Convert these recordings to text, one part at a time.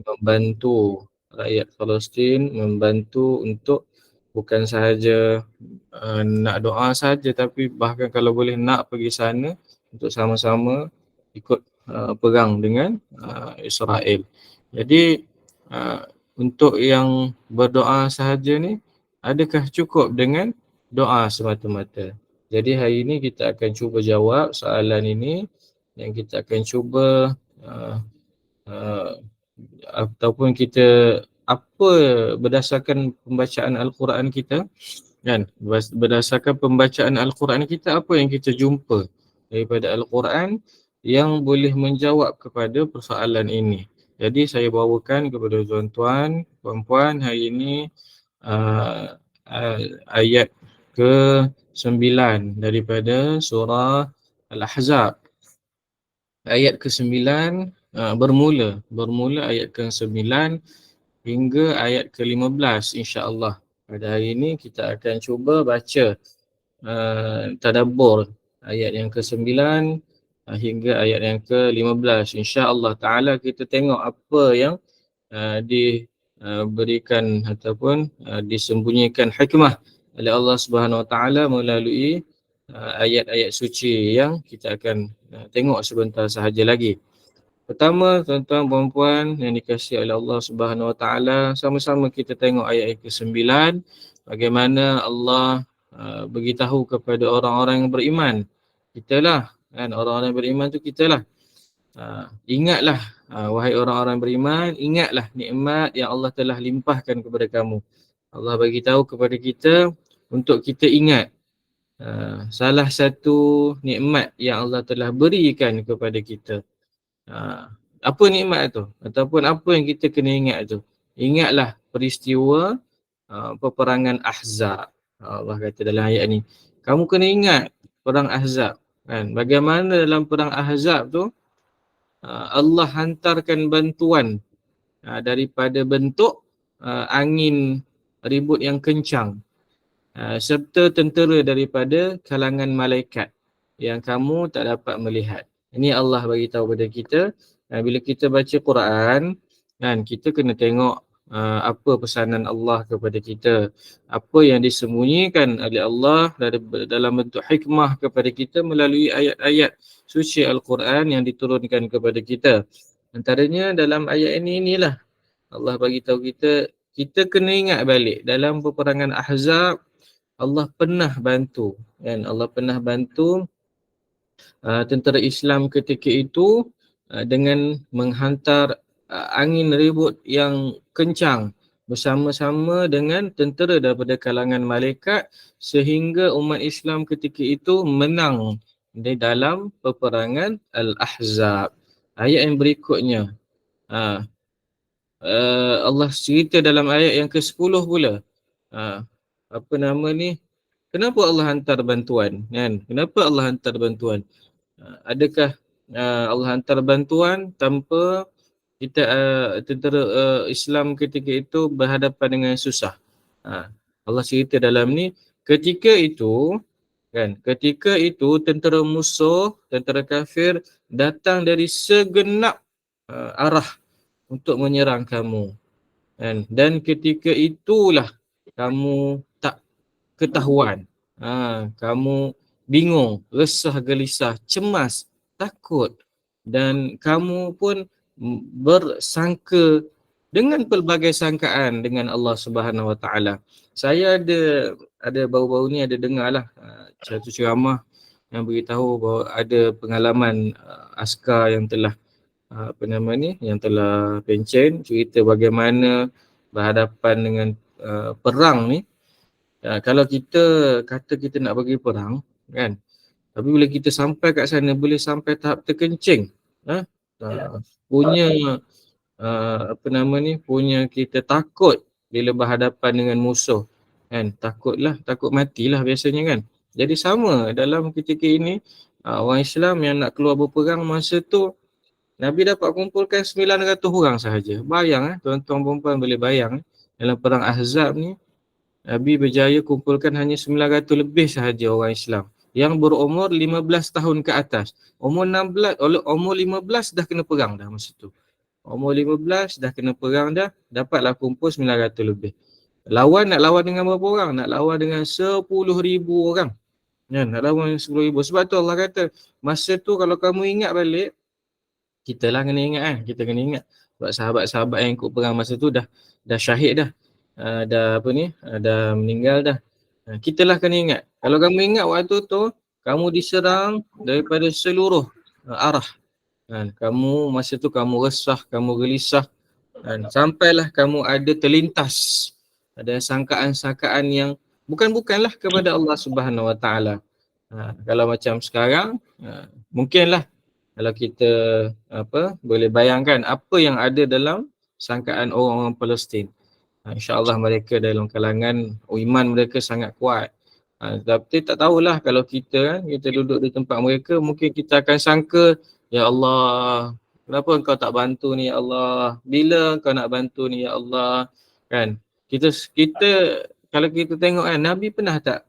membantu rakyat Palestin, membantu untuk bukan sahaja nak doa saja, tapi bahkan kalau boleh nak pergi sana untuk sama-sama ikut perang dengan Israel. Jadi untuk yang berdoa sahaja ni, adakah cukup dengan doa semata-mata? Jadi hari ini kita akan cuba jawab soalan ini, dan kita akan cuba uh, ataupun kita apa berdasarkan pembacaan Al-Quran kita, kan, berdasarkan pembacaan Al-Quran kita, apa yang kita jumpa daripada Al-Quran yang boleh menjawab kepada persoalan ini. Jadi saya bawakan kepada tuan-tuan, puan-puan hari ini ayat ke-9 daripada surah Al-Ahzab. Ayat ke-9 bermula ayat ke-9 hingga ayat ke-15 insya-Allah. Pada hari ini kita akan cuba baca tadabbur ayat yang ke-9 hingga ayat yang ke-15. Insya-Allah taala kita tengok apa yang diberikan ataupun disembunyikan hikmah oleh Allah Subhanahu Wa Taala melalui ayat-ayat suci yang kita akan tengok sebentar sahaja lagi. Pertama, tuan-tuan puan-puan yang dikasihi oleh Allah Subhanahu Wa Taala, sama-sama kita tengok ayat ke-9, bagaimana Allah beritahu kepada orang-orang yang beriman. Kitalah, kan, orang-orang yang beriman tu kitalah. Ingatlah, wahai orang-orang beriman, ingatlah nikmat yang Allah telah limpahkan kepada kamu. Allah bagi tahu kepada kita untuk kita ingat salah satu nikmat yang Allah telah berikan kepada kita. Apa nikmat tu? Ataupun apa yang kita kena ingat tu? Ingatlah peristiwa peperangan Ahzab. Allah kata dalam ayat ni, kamu kena ingat perang Ahzab, kan? Bagaimana dalam perang Ahzab tu Allah hantarkan bantuan daripada bentuk angin ribut yang kencang, serta tentera daripada kalangan malaikat yang kamu tak dapat melihat. Ini Allah bagi tahu kepada kita. Bila kita baca Quran, kan, kita kena tengok apa pesanan Allah kepada kita, apa yang disembunyikan oleh Allah dalam bentuk hikmah kepada kita melalui ayat-ayat suci Al-Quran yang diturunkan kepada kita. Antaranya dalam ayat inilah Allah bagi tahu kita kena ingat balik dalam peperangan Ahzab, Allah pernah bantu, kan? Allah pernah bantu tentera Islam ketika itu dengan menghantar angin ribut yang kencang bersama-sama dengan tentera daripada kalangan malaikat, sehingga umat Islam ketika itu menang di dalam peperangan Al-Ahzab. Ayat yang berikutnya, Allah cerita dalam ayat yang ke-10 pula. Apa nama ni? Kenapa Allah hantar bantuan? Kan? Kenapa Allah hantar bantuan? Adakah Allah hantar bantuan tanpa kita tentera Islam ketika itu berhadapan dengan susah? Allah cerita dalam ni, ketika itu tentera musuh, tentera kafir datang dari segenap arah untuk menyerang kamu, kan? Dan ketika itulah kamu tak ketahuan, kamu bingung, resah, gelisah, cemas, takut, dan kamu pun bersangka dengan pelbagai sangkaan dengan Allah Subhanahu Wa Taala. Saya ada baru-baru ni ada dengarlah satu ceramah yang beritahu bahawa ada pengalaman askar yang telah yang telah pencen, cerita bagaimana berhadapan dengan perang ni. Kalau kita kata kita nak pergi perang, kan, tapi bila kita sampai kat sana boleh sampai tahap terkencing, punya punya kita takut bila berhadapan dengan musuh, kan, takut matilah biasanya, kan. Jadi sama dalam ketika ini, orang Islam yang nak keluar berperang masa tu, Nabi dapat kumpulkan 900 orang sahaja. Bayang tuan-tuan perempuan boleh bayang dalam perang Ahzab ni, Nabi berjaya kumpulkan hanya 900 lebih sahaja orang Islam yang berumur 15 tahun ke atas. Umur 15 dah kena perang dah masa tu. umur 15 dah kena perang dah, dapatlah kumpul 900 lebih. Nak lawan dengan berapa orang? Nak lawan dengan 10,000 orang. Ya, nak lawan dengan 10,000. Sebab tu Allah kata, masa tu kalau kamu ingat balik, kita lah kena ingat kan. Kita kena ingat. Sebab sahabat-sahabat yang ikut perang masa tu dah syahid dah. Dah meninggal dah. Kita lah kena ingat. Kalau kamu ingat waktu tu, kamu diserang daripada seluruh arah. Kamu masa tu kamu resah, kamu gelisah. Sampailah kamu ada terlintas. Ada sangkaan-sangkaan yang bukanlah kepada Allah Subhanahu Wa Taala. Kalau macam sekarang, mungkinlah kalau kita boleh bayangkan apa yang ada dalam sangkaan orang-orang Palestin. InsyaAllah mereka dalam kalangan iman mereka sangat kuat. Tapi tak tahulah kalau kita duduk di tempat mereka, mungkin kita akan sangka, ya Allah, kenapa engkau tak bantu ni ya Allah? Bila engkau nak bantu ni ya Allah? Kan? Kita kalau kita tengok kan, Nabi pernah tak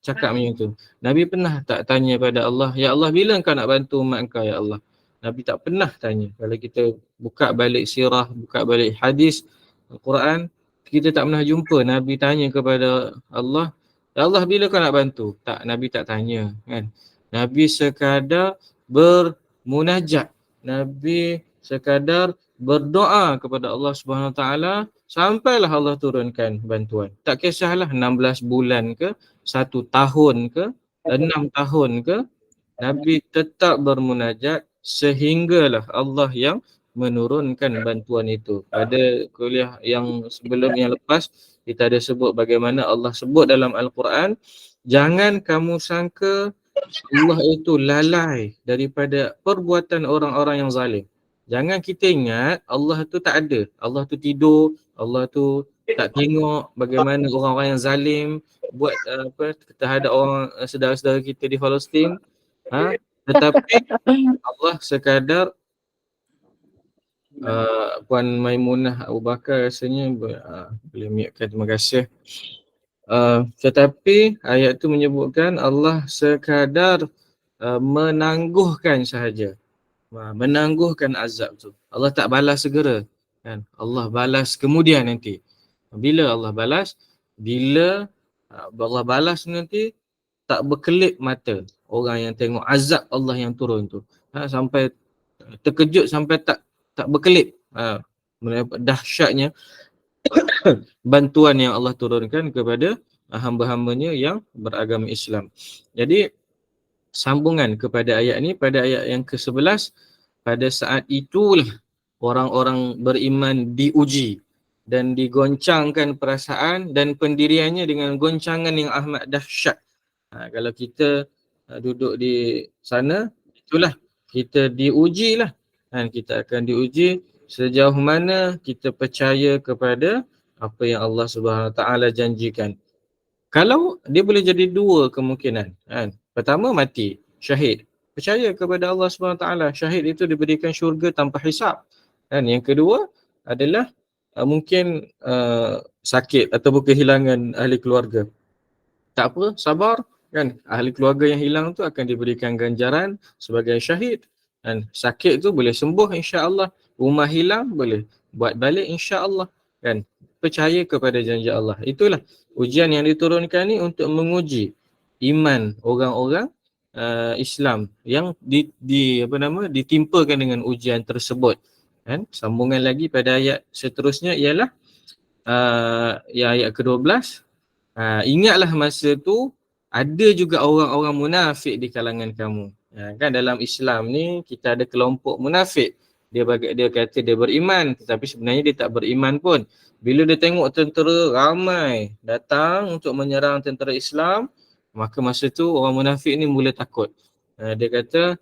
cakap macam tu? Nabi pernah tak tanya pada Allah, ya Allah, bila engkau nak bantu umat engkau ya Allah? Nabi tak pernah tanya. Kalau kita buka balik sirah, buka balik hadis Al-Quran, kita tak pernah jumpa Nabi tanya kepada Allah, ya Allah, bila kau nak bantu? Tak, Nabi tak tanya kan. Nabi sekadar bermunajat. Nabi sekadar berdoa kepada Allah Subhanahu Wa Taala sampailah Allah turunkan bantuan. Tak kisahlah 16 bulan ke, 1 tahun ke, 6 tahun ke, Nabi tetap bermunajat sehinggalah Allah yang menurunkan bantuan itu. Pada kuliah yang sebelum yang lepas, kita ada sebut bagaimana Allah sebut dalam Al-Quran, jangan kamu sangka Allah itu lalai daripada perbuatan orang-orang yang zalim. Jangan kita ingat Allah tu tak ada. Allah tu tidur, Allah tu tak tengok bagaimana orang-orang yang zalim buat terhadap orang saudara-saudara kita di Palestin. Tetapi Allah sekadar Puan Maimunah Abu Bakar rasanya boleh mute-kan, terima kasih. Tetapi ayat tu menyebutkan Allah sekadar menangguhkan sahaja. Menangguhkan azab tu. Allah tak balas segera kan. Allah balas kemudian nanti. Bila Allah balas? Bila Allah balas nanti tak berkelip mata orang yang tengok azab Allah yang turun tu. Sampai terkejut sampai tak berkelip. Dahsyatnya bantuan yang Allah turunkan kepada hamba-hambanya yang beragama Islam. Jadi sambungan kepada ayat ni, pada ayat yang ke-11, pada saat itulah orang-orang beriman diuji dan digoncangkan perasaan dan pendiriannya dengan goncangan yang amat dahsyat. Kalau kita duduk di sana, itulah kita diujilah. Kita akan diuji sejauh mana kita percaya kepada apa yang Allah Subhanahu Wa Taala janjikan. Kalau dia boleh jadi dua kemungkinan. Pertama, mati, syahid. Percaya kepada Allah Subhanahu Wa Taala, syahid itu diberikan syurga tanpa hisap. Yang kedua adalah mungkin sakit ataupun kehilangan ahli keluarga. Tak apa, sabar kan. Ahli keluarga yang hilang tu akan diberikan ganjaran sebagai syahid. Sakit tu boleh sembuh insya-Allah. Rumah hilang boleh buat balik insya-Allah kan. Percaya kepada janji Allah. Itulah ujian yang diturunkan ni untuk menguji iman orang-orang Islam yang ditimpakan dengan ujian tersebut. Sambungan lagi pada ayat seterusnya ialah ayat ke-12. Ingatlah masa tu ada juga orang-orang munafik di kalangan kamu. Kan dalam Islam ni kita ada kelompok munafik. Dia kata dia beriman tetapi sebenarnya dia tak beriman pun. Bila dia tengok tentera ramai datang untuk menyerang tentera Islam, maka masa tu orang munafik ni mula takut. Dia kata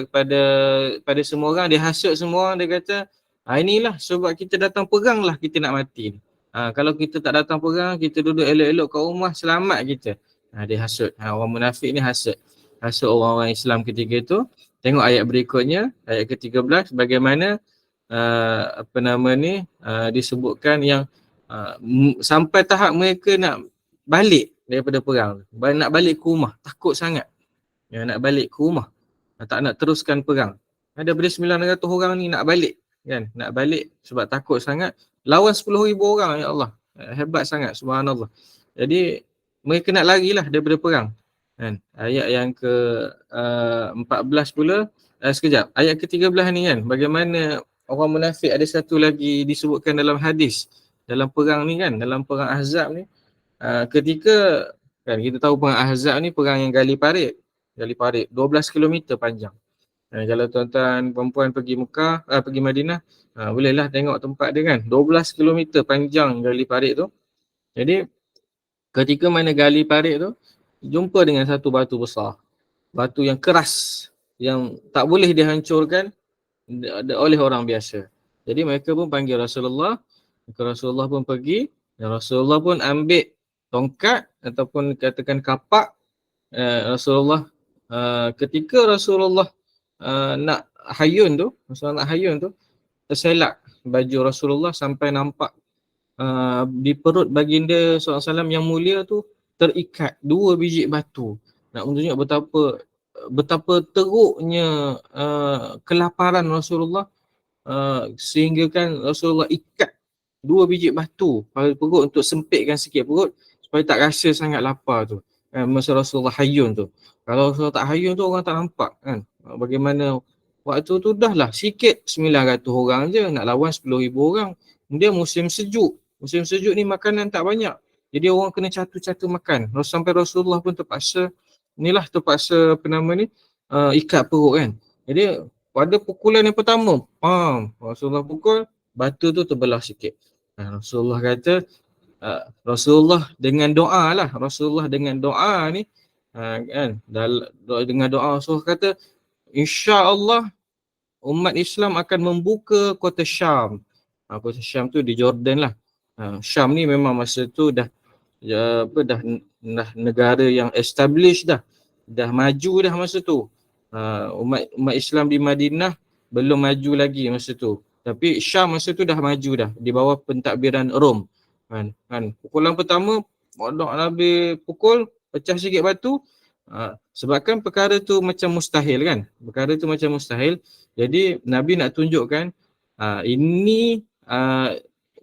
pada semua orang, dia hasut semua orang, dia kata inilah sebab kita datang perang lah kita nak mati. Kalau kita tak datang perang, kita duduk elok-elok kat rumah, selamat kita. Dia hasut. Orang munafik ni hasut orang-orang Islam ketika itu. Tengok ayat berikutnya, ayat ke-13, bagaimana disebutkan yang sampai tahap mereka nak balik daripada perang, nak balik ke rumah, takut sangat nak balik ke rumah, tak nak teruskan perang. Daripada 900 orang ni nak balik kan, nak balik sebab takut sangat, lawan 10,000 orang, ya Allah. Hebat sangat, subhanallah. Jadi mereka nak larilah daripada perang kan. Ayat yang ke 14 pula, sekejap, ayat ke-13 ni kan, bagaimana orang munafik. Ada satu lagi disebutkan dalam hadis dalam perang ni kan, dalam perang Ahzab ni, ketika kan kita tahu perang Ahzab ni perang yang gali parit 12 km panjang. Kalau tuan-tuan perempuan pergi Mekah, pergi Madinah, bolehlah tengok tempat dia kan, 12 km panjang gali parit tu. Jadi ketika mana gali parit tu, jumpa dengan satu batu besar, batu yang keras, yang tak boleh dihancurkan oleh orang biasa. Jadi mereka pun panggil Rasulullah, maka Rasulullah pun pergi, dan Rasulullah pun ambil tongkat ataupun katakan kapak. Rasulullah ketika Rasulullah nak hayun tu, terselak baju Rasulullah sampai nampak di perut baginda SAW yang mulia tu terikat 2 biji batu. Nak menunjuk betapa teruknya kelaparan Rasulullah, sehingga kan Rasulullah ikat 2 biji batu pada perut untuk sempitkan sikit perut supaya tak rasa sangat lapar tu. Masa Rasulullah hayun tu. Kalau Rasulullah tak hayun tu orang tak nampak kan. Bagaimana waktu tu dah lah sikit 900 orang je nak lawan 10,000 orang. Dia musim sejuk. Musim sejuk ni makanan tak banyak. Jadi orang kena catu-catu makan. Sampai Rasulullah pun terpaksa ikat perut kan. Jadi pada pukulan yang pertama, Rasulullah pukul, batu tu terbelah sikit. Rasulullah kata, Rasulullah dengan doa ni kan, dengan doa Rasulullah kata, insya-Allah umat Islam akan membuka kota Syam. Kota Syam tu di Jordan lah. Syam ni memang masa tu dah negara yang established dah maju dah masa tu. Umat Islam di Madinah belum maju lagi masa tu. Tapi Syam masa tu dah maju dah di bawah pentadbiran Rom. Kan. Pukulan pertama, Nabi pukul, pecah sikit batu. Sebabkan perkara tu macam mustahil kan. Jadi Nabi nak tunjukkan ini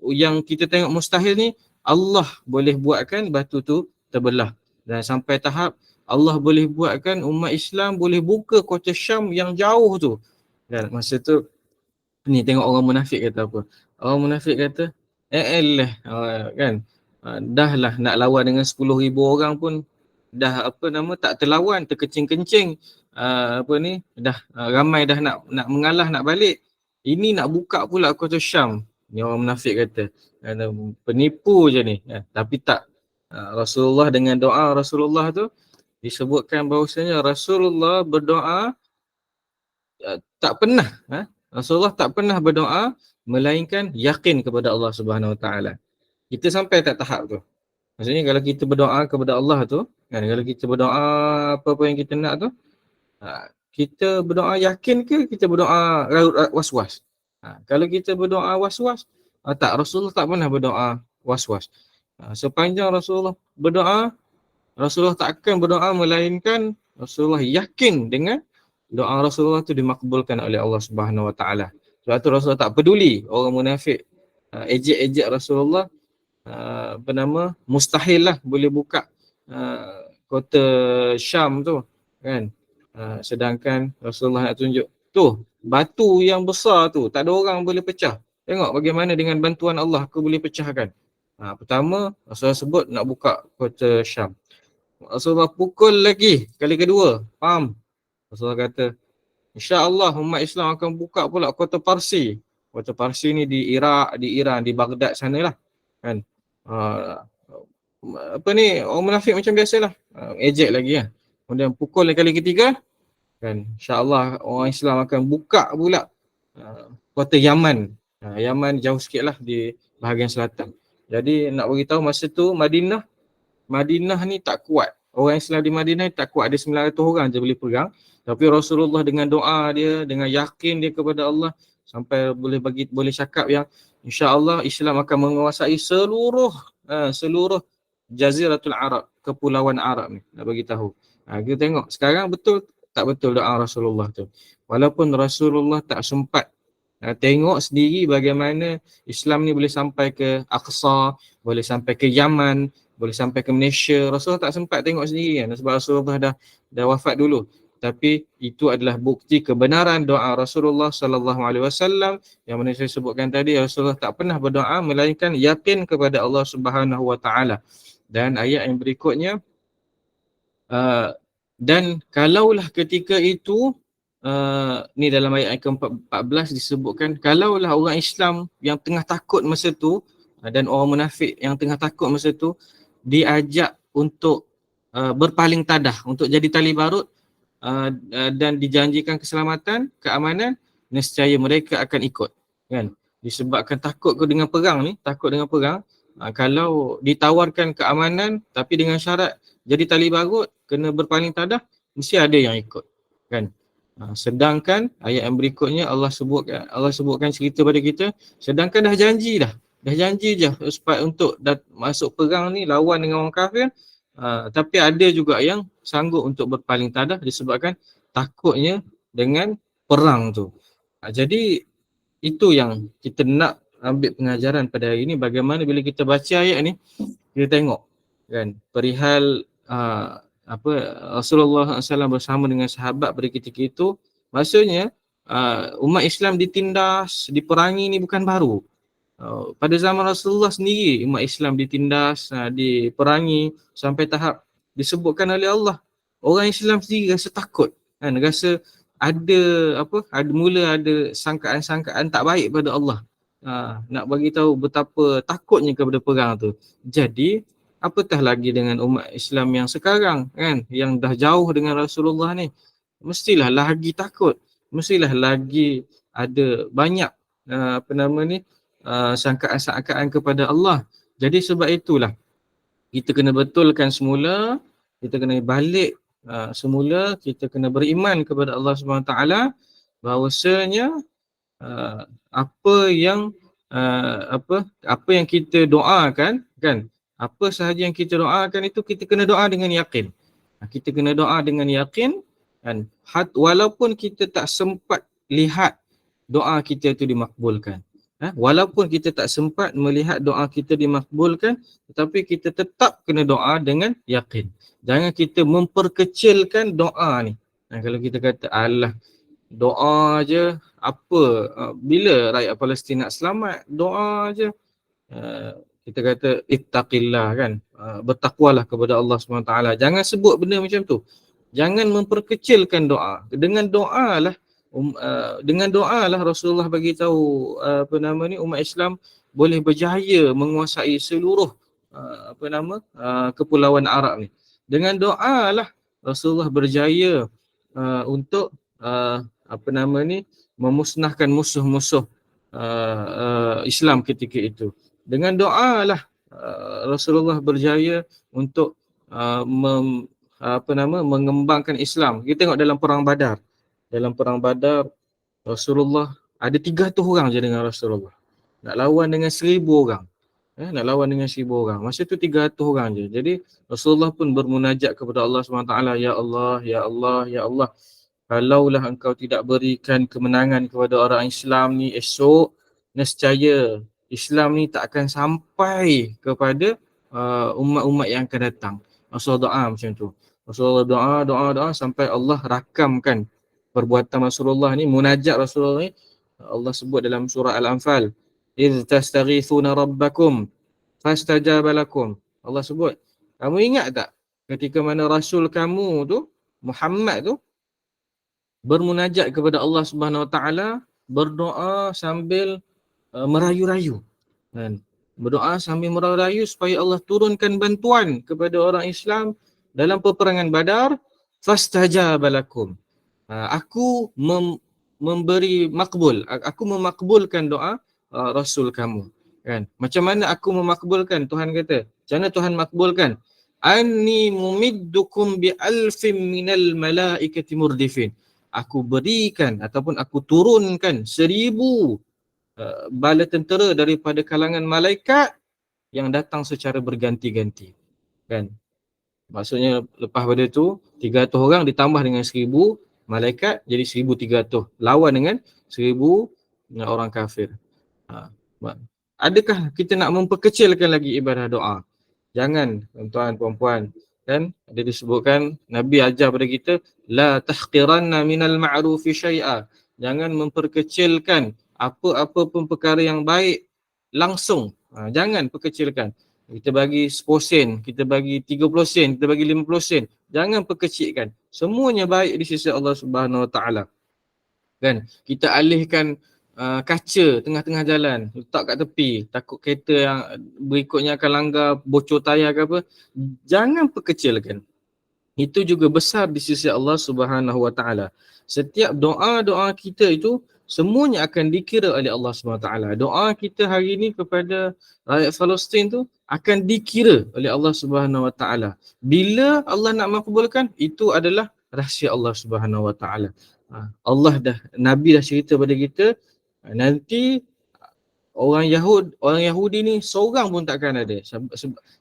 yang kita tengok mustahil ni, Allah boleh buatkan batu tu terbelah. Dan sampai tahap Allah boleh buatkan umat Islam boleh buka kota Syam yang jauh tu. Dan masa tu ni tengok orang munafik kata apa. Orang munafik kata, kan. Dah lah nak lawan dengan 10,000 orang pun dah tak terlawan, terkencing-kencing. Dah ramai dah nak mengalah, nak balik. Ini nak buka pula kota Syam. Ni orang munafik kata. Penipu je ni. Tapi tak. Rasulullah dengan doa Rasulullah tu disebutkan bahawasanya Rasulullah berdoa Rasulullah tak pernah berdoa melainkan yakin kepada Allah Subhanahu Wa Taala. Kita sampai tak tahap tu. Maksudnya kalau kita berdoa kepada Allah tu, kan, kalau kita berdoa apa-apa yang kita nak tu, kita berdoa yakin ke kita berdoa was-was? Kalau kita berdoa was-was, tak, Rasulullah tak pernah berdoa was-was. Sepanjang Rasulullah berdoa, Rasulullah tak akan berdoa melainkan Rasulullah yakin dengan doa Rasulullah tu dimakbulkan oleh Allah Subhanahu Wa Taala. Sebab tu Rasulullah tak peduli orang munafik ejek-ejek Rasulullah, mustahil lah boleh buka kota Syam tu kan. Sedangkan Rasulullah nak tunjuk tu batu yang besar tu tak ada orang boleh pecah. Tengok bagaimana dengan bantuan Allah aku boleh pecahkan. Pertama Rasulullah sebut nak buka kota Syam. Rasulullah pukul lagi kali kedua, Rasulullah kata, insya-Allah umat Islam akan buka pula kota Parsi. Kota Parsi ni di Iraq, di Iran, di Baghdad sanalah. Kan? Orang munafik macam biasalah. Ejek lagi lah. Kemudian pukul kali ketiga, kan, insya-Allah orang Islam akan buka pula kota Yaman. Yaman jauh sikitlah di bahagian selatan. Jadi nak beritahu masa tu Madinah ni tak kuat. Orang Islam di Madinah ni tak kuat. Ada 900 orang je boleh perang. Tapi Rasulullah dengan doa dia, dengan yakin dia kepada Allah, sampai boleh cakap yang insya-Allah Islam akan menguasai seluruh Jaziratul Arab, kepulauan Arab ni. Nak bagi tahu. Kita tengok sekarang betul tak betul doa Rasulullah tu. Walaupun Rasulullah tak sempat tengok sendiri bagaimana Islam ni boleh sampai ke Aqsa, boleh sampai ke Yaman, boleh sampai ke Malaysia. Rasulullah tak sempat tengok sendiri kan, sebab Rasulullah dah wafat dulu. Tapi itu adalah bukti kebenaran doa Rasulullah sallallahu alaihi wasallam yang mana saya sebutkan tadi. Rasulullah tak pernah berdoa melainkan yakin kepada Allah Subhanahu wa taala. Dan ayat yang berikutnya, dan kalaulah ketika itu, ni dalam ayat ke-14 disebutkan, kalaulah orang Islam yang tengah takut masa tu dan orang munafik yang tengah takut masa tu diajak untuk berpaling tadah, untuk jadi tali barut, dan dijanjikan keselamatan, keamanan, nescaya mereka akan ikut, kan? Disebabkan takut dengan perang ni, kalau ditawarkan keamanan tapi dengan syarat jadi tali barut, kena berpaling tadah, mesti ada yang ikut, kan? Sedangkan ayat yang berikutnya Allah sebutkan cerita pada kita, sedangkan dah janji je supaya untuk masuk perang ni lawan dengan orang kafir, tapi ada juga yang sanggup untuk berpaling tadah disebabkan takutnya dengan perang tu. Jadi itu yang kita nak ambil pengajaran pada hari ini, bagaimana bila kita baca ayat ni, kita tengok kan perihal Rasulullah SAW bersama dengan sahabat pada ketika itu. Maksudnya umat Islam ditindas, diperangi ni bukan baru. Pada zaman Rasulullah sendiri umat Islam ditindas, diperangi sampai tahap disebutkan oleh Allah, orang Islam sendiri rasa takut, kan, rasa mula ada sangkaan-sangkaan tak baik pada Allah. Nak bagi tahu betapa takutnya kepada perang tu. Jadi apatah lagi dengan umat Islam yang sekarang, kan, yang dah jauh dengan Rasulullah ni, mestilah lagi takut, mestilah lagi ada banyak sangkaan-sangkaan kepada Allah. Jadi sebab itulah kita kena betulkan semula, kita kena balik semula, kita kena beriman kepada Allah Subhanahu taala bahawasanya apa yang kita doakan, kan, apa sahaja yang kita doakan itu kita kena doa dengan yakin. Kita kena doa dengan yakin, kan, walaupun kita tak sempat lihat doa kita itu dimakbulkan. Walaupun kita tak sempat melihat doa kita dimakbulkan, tetapi kita tetap kena doa dengan yakin. Jangan kita memperkecilkan doa ni. Kalau kita kata alah doa je, bila rakyat Palestin nak selamat, doa je. Kita kata ittaqillah, kan, bertakwalah kepada Allah SWT. Jangan sebut benda macam tu. Jangan memperkecilkan doa. Dengan doa lah Rasulullah bagi tahu umat Islam boleh berjaya menguasai seluruh kepulauan Arab ni. Dengan doa lah Rasulullah berjaya untuk memusnahkan musuh-musuh Islam ketika itu. Dengan doa lah Rasulullah berjaya untuk mengembangkan Islam. Kita tengok dalam perang Badar. Dalam perang Badar, Rasulullah ada 300 orang je dengan Rasulullah. Nak lawan dengan 1,000 orang. Masa tu 300 orang je. Jadi Rasulullah pun bermunajat kepada Allah SWT. Ya Allah, Ya Allah, Ya Allah. Kalaulah engkau tidak berikan kemenangan kepada orang Islam ni esok, nescaya Islam ni tak akan sampai kepada umat-umat yang akan datang. Rasulullah doa macam tu. Rasulullah doa sampai Allah rakamkan perbuatan Rasulullah ni, munajat Rasulullah ni. Allah sebut dalam surah Al-Anfal, "Idz tastaghithuna rabbakum fastajaba lakum." Allah sebut, kamu ingat tak ketika mana Rasul kamu tu, Muhammad tu, bermunajat kepada Allah Subhanahu Wa Taala, berdoa sambil merayu-rayu, kan? Berdoa sambil merayu-rayu supaya Allah turunkan bantuan kepada orang Islam dalam peperangan Badar. Fastajaba lakum. Aku memberi makbul, aku memakbulkan doa Rasul kamu, kan? Macam mana aku memakbulkan? Tuhan kata, macam mana Tuhan makbulkan? Anni mumiddukum bi alfin minal malaikati murdifin. Aku berikan ataupun aku turunkan 1,000 bala tentera daripada kalangan malaikat yang datang secara berganti-ganti, kan? Maksudnya lepas pada tu 300 orang ditambah dengan 1000 malaikat jadi 1300 lawan dengan 1000 orang kafir. Ha. Adakah kita nak memperkecilkan lagi ibadah doa? Jangan tuan-tuan puan-puan, kan ada disebutkan Nabi ajar pada kita la tahqiranna minal ma'rufi syai'a. Jangan memperkecilkan apa-apa pun perkara yang baik langsung. Jangan perkecilkan. Kita bagi 10 sen, kita bagi 30 sen, kita bagi 50 sen. Jangan perkecilkan. Semuanya baik di sisi Allah Subhanahu Wa Taala. Kan? Kita alihkan kaca tengah-tengah jalan, letak kat tepi, takut kereta yang berikutnya akan langgar, bocor tayar ke apa. Jangan perkecilkan. Itu juga besar di sisi Allah Subhanahu Wa Taala. Setiap doa-doa kita itu semuanya akan dikira oleh Allah Subhanahu Wa Taala. Doa kita hari ini kepada rakyat Palestin tu akan dikira oleh Allah Subhanahu Wa Taala. Bila Allah nak makbulkan, itu adalah rahsia Allah Subhanahu Wa Taala. Allah dah, Nabi dah cerita pada kita, nanti orang Yahudi ni seorang pun takkan ada.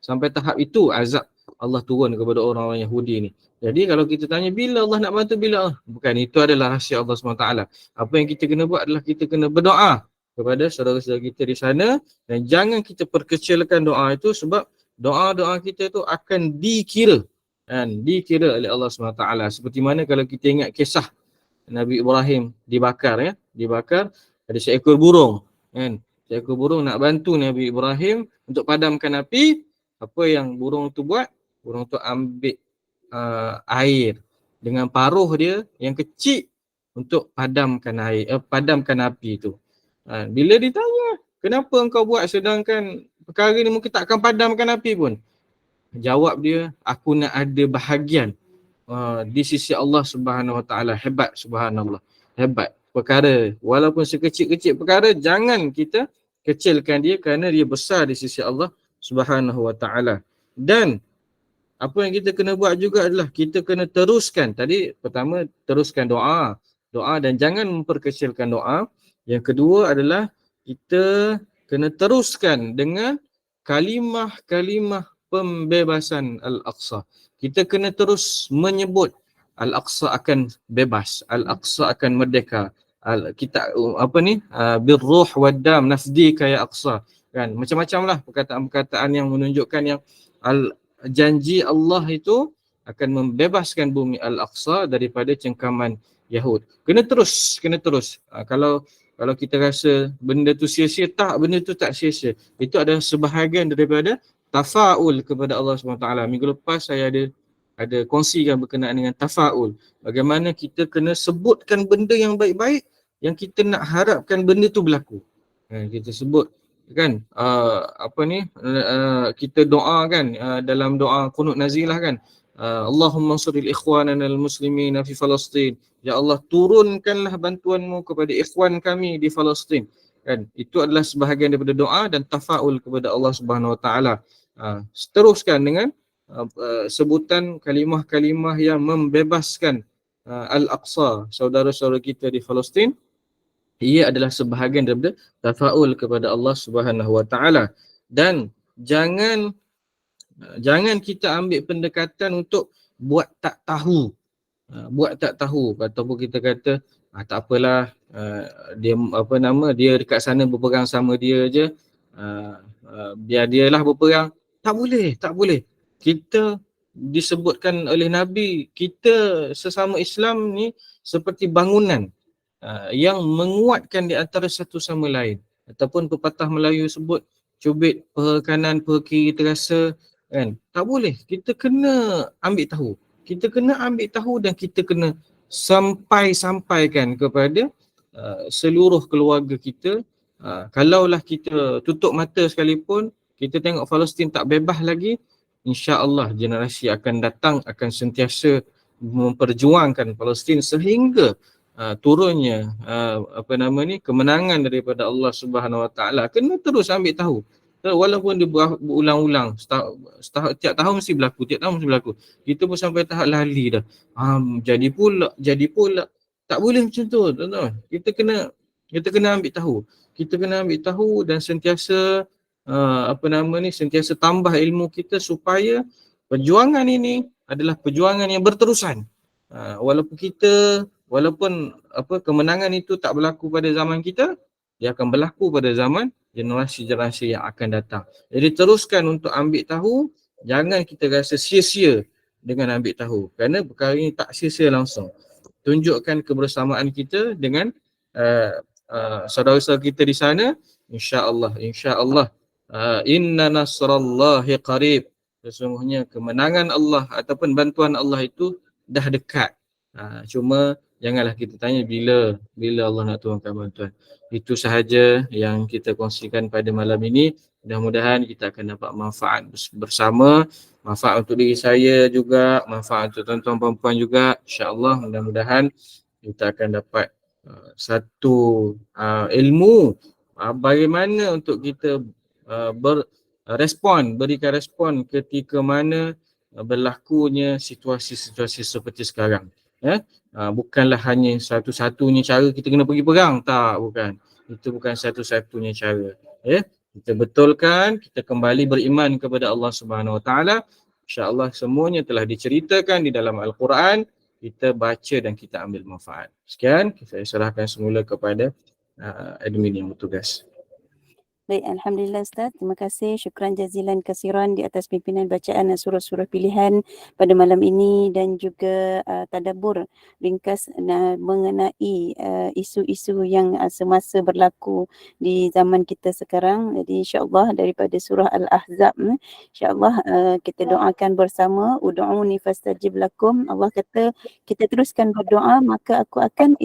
Sampai tahap itu azab Allah turun kepada orang-orang Yahudi ni. Jadi kalau kita tanya bila Allah nak bantu, bila Allah? Bukan, itu adalah rahsia Allah SWT. Apa yang kita kena buat adalah kita kena berdoa kepada saudara-saudara kita di sana, dan jangan kita perkecilkan doa itu, sebab doa-doa kita itu akan dikira, kan? Dikira oleh Allah SWT. Seperti mana kalau kita ingat kisah Nabi Ibrahim dibakar, ya, dibakar, ada seekor burung, kan? Seekor burung nak bantu Nabi Ibrahim untuk padamkan api. Apa yang burung tu buat? Burung tu ambil air dengan paruh dia yang kecil untuk padamkan padamkan api tu. Bila ditanya, kenapa engkau buat sedangkan perkara ni mungkin tak akan padamkan api pun? Jawab dia, aku nak ada bahagian di sisi Allah Subhanahu Wa Taala. Hebat, subhanallah. Hebat perkara, walaupun sekecil-kecil perkara, jangan kita kecilkan dia kerana dia besar di sisi Allah Subhanahu Wa Taala. Dan apa yang kita kena buat juga adalah kita kena teruskan. Tadi pertama, teruskan doa dan jangan memperkecilkan doa. Yang kedua adalah kita kena teruskan dengan kalimah-kalimah pembebasan Al-Aqsa. Kita kena terus menyebut Al-Aqsa akan bebas, Al-Aqsa akan merdeka. Kita birruh waddam nafdika ya Aqsa, kan? Macam-macam lah perkataan-perkataan yang menunjukkan yang janji Allah itu akan membebaskan bumi Al-Aqsa daripada cengkaman Yahud. Kena terus. Kalau kita rasa benda tu sia-sia, tak, benda tu tak sia-sia. Itu adalah sebahagian daripada tafaul kepada Allah SWT. Minggu lepas saya ada kongsikan berkenaan dengan tafaul. Bagaimana kita kena sebutkan benda yang baik-baik yang kita nak harapkan benda tu berlaku. Kita sebut, kan, kita doa, kan, dalam doa qunut nazilah, kan, Allahumma ansiril ikhwanana al-muslimin fi Palestin. Ya Allah, turunkanlah bantuanmu kepada ikhwan kami di Palestin. Kan, itu adalah sebahagian daripada doa dan tafaul kepada Allah Subhanahu Wa Taala. Teruskan dengan sebutan kalimah-kalimah yang membebaskan Al-Aqsa, saudara-saudara kita di Palestin. Ia adalah sebahagian daripada tafaul kepada Allah Subhanahu Wa Taala. Dan jangan kita ambil pendekatan untuk buat tak tahu. Ataupun kita kata tak apalah, dia dekat sana berperang sama dia je, biar dia lah berperang. Tak boleh. Kita disebutkan oleh Nabi, kita sesama Islam ni seperti bangunan yang menguatkan di antara satu sama lain. Ataupun pepatah Melayu sebut, cubit peha kanan peha kiri terasa, kan? Tak boleh. Kita kena ambil tahu dan kita kena sampaikan kepada seluruh keluarga kita. Kalaulah kita tutup mata sekalipun, kita tengok Palestin tak bebas lagi, insya-Allah generasi akan datang akan sentiasa memperjuangkan Palestin sehingga turunnya kemenangan daripada Allah Subhanahu Wa Taala. Kena terus ambil tahu. Walaupun dia berulang-ulang, tiap tahun mesti berlaku. Kita pun sampai tahap lali dah. Jadi pula. Tak boleh macam tu, tuan-tuan. Kita kena ambil tahu. Kita kena ambil tahu dan sentiasa sentiasa tambah ilmu kita supaya Perjuangan ini adalah perjuangan yang berterusan. Walaupun kemenangan itu tak berlaku pada zaman kita, dia akan berlaku pada zaman generasi-generasi yang akan datang. Jadi teruskan untuk ambil tahu, jangan kita rasa sia-sia dengan ambil tahu, kerana perkara ini tak sia-sia langsung. Tunjukkan kebersamaan kita dengan saudara-saudara kita di sana, insya-Allah inna nasrallahi qarib. Sesungguhnya kemenangan Allah ataupun bantuan Allah itu dah dekat. Cuma janganlah kita tanya bila Allah nak turunkan bantuan. Itu sahaja yang kita kongsikan pada malam ini. Mudah-mudahan kita akan dapat manfaat bersama, manfaat untuk diri saya juga, manfaat untuk tuan-tuan puan-puan juga. InsyaAllah mudah-mudahan kita akan dapat satu ilmu bagaimana untuk kita berikan respon ketika mana berlakunya situasi-situasi seperti sekarang. Bukanlah hanya satu-satunya cara kita kena pergi perang, bukan. Itu bukan satu-satunya cara. Kita betulkan, kita kembali beriman kepada Allah Subhanahu Wa Taala. InsyaAllah semuanya telah diceritakan di dalam Al-Quran. Kita baca dan kita ambil manfaat. Sekian, saya serahkan semula kepada admin yang bertugas. Baik, Alhamdulillah Ustaz. Terima kasih. Syukran jazilan kasiran di atas pimpinan bacaan surah-surah pilihan pada malam ini dan juga tadabbur ringkas mengenai isu-isu yang semasa berlaku di zaman kita sekarang. Jadi insya-Allah daripada surah Al-Ahzab, insya-Allah kita doakan bersama, ud'uni fastajib lakum. Allah kata kita teruskan berdoa maka aku akan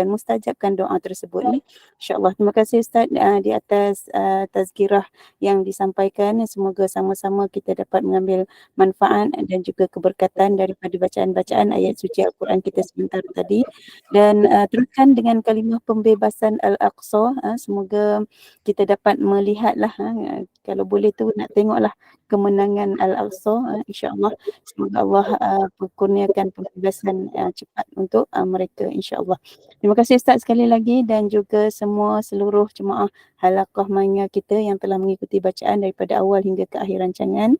mustajabkan doa tersebut. Insya-Allah. Terima kasih Ustaz di atas tazkirah yang disampaikan. Semoga sama-sama kita dapat mengambil manfaat dan juga keberkatan daripada bacaan-bacaan ayat suci Al-Quran kita sebentar tadi. Dan teruskan dengan kalimah pembebasan Al-Aqsa. Semoga kita dapat melihatlah, kalau boleh tu nak tengoklah kemenangan Al-Aqsa. InsyaAllah semoga Allah kurniakan pembebasan cepat untuk mereka, insyaAllah. Terima kasih Ustaz sekali lagi dan juga seluruh jemaah halaqah manya kita yang telah mengikuti bacaan daripada awal hingga ke akhir rancangan.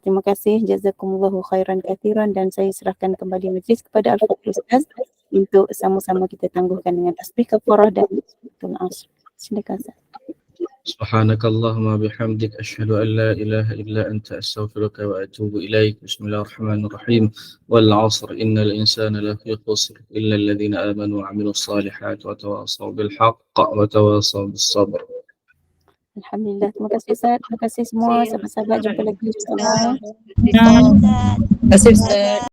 Terima kasih, jazakumullahu khairan kathiran, dan saya serahkan kembali majlis kepada Al-Fadhil Ustaz untuk sama-sama kita tangguhkan dengan tasbih kafarah dan suratul Asr. Silakan Ustaz. Subhanakallahumma bihamdik asyhadu an la ilaha illa anta astaghfiruka wa atubu ilaik. Bismillahirrahmanirrahim. Wal 'asr innal insana lafi khusr illa alladhina amanu wa 'amilus salihati wa tawassaw bil haqq wa tawassaw bis sabr. Alhamdulillah. Terima kasih Ustaz. Terima kasih semua sahabat-sahabat. Jumpa lagi insya-Allah. Terima kasih Ustaz.